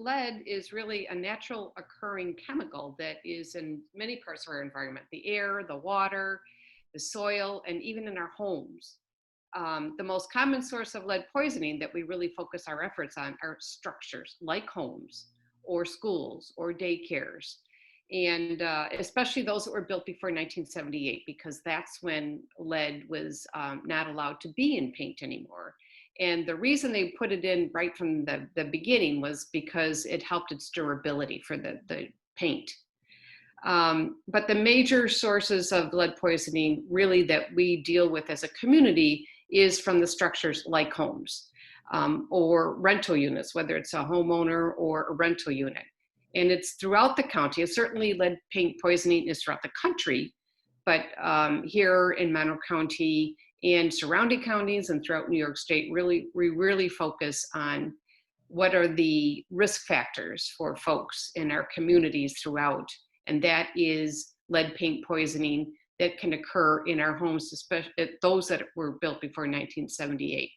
Lead is really a natural occurring chemical that is in many parts of our environment, the air, the water, the soil, and even in our homes. The most common source of lead poisoning that we really focus our efforts on are structures like homes or schools or daycares. And especially those that were built before 1978, because that's when lead was not allowed to be in paint anymore. And the reason they put it in right from the beginning was because it helped its durability for the paint. But the major sources of lead poisoning really that we deal with as a community is from the structures like homes or rental units, whether it's a homeowner or a rental unit. And it's throughout the county. And certainly lead paint poisoning is throughout the country, but here in Monroe County and surrounding counties and throughout New York State, we really focus on what are the risk factors for folks in our communities throughout. And that is lead paint poisoning that can occur in our homes, especially those that were built before 1978.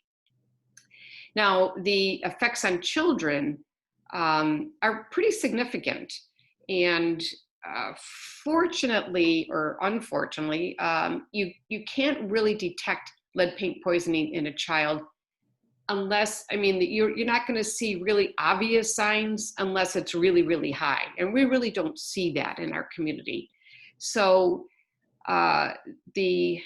Now, the effects on children are pretty significant. And fortunately or unfortunately, you can't really detect lead paint poisoning in a child unless, you're not going to see really obvious signs unless it's really, really high. And we really don't see that in our community. So the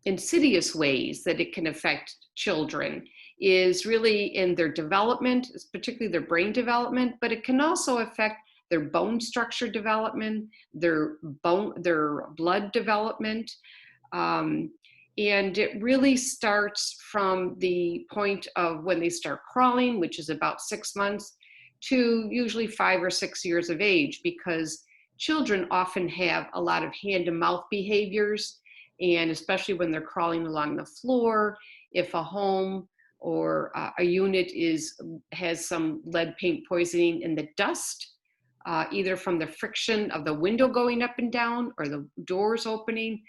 insidious ways that it can affect children is really in their development, particularly their brain development, but it can also affect their bone structure development, their blood development. And it really starts from the point of when they start crawling, which is about 6 months, to usually 5 or 6 years of age, because children often have a lot of hand-to-mouth behaviors, and especially when they're crawling along the floor, if a home or a unit has some lead paint poisoning in the dust, either from the friction of the window going up and down or the doors opening,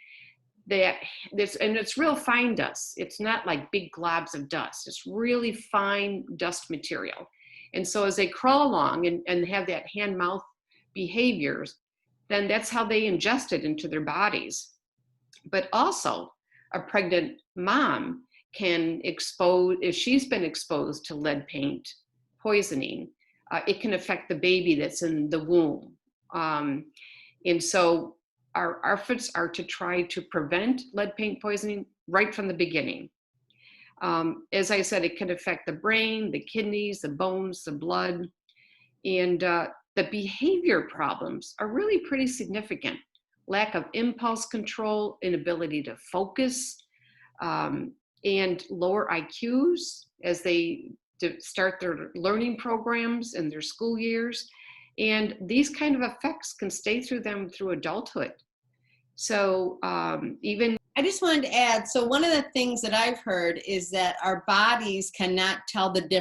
and it's real fine dust. It's not like big globs of dust. It's really fine dust material. And so as they crawl along and have that hand-mouth behaviors, then that's how they ingest it into their bodies. But also, a pregnant mom can if she's been exposed to lead paint poisoning, it can affect the baby that's in the womb. And so our efforts are to try to prevent lead paint poisoning right from the beginning. As I said, it can affect the brain, the kidneys, the bones, the blood, and the behavior problems are really pretty significant. Lack of impulse control, inability to focus, and lower IQs as they start their learning programs in their school years. And these kind of effects can stay through them through adulthood. So I just wanted to add, so one of the things that I've heard is that our bodies cannot tell the difference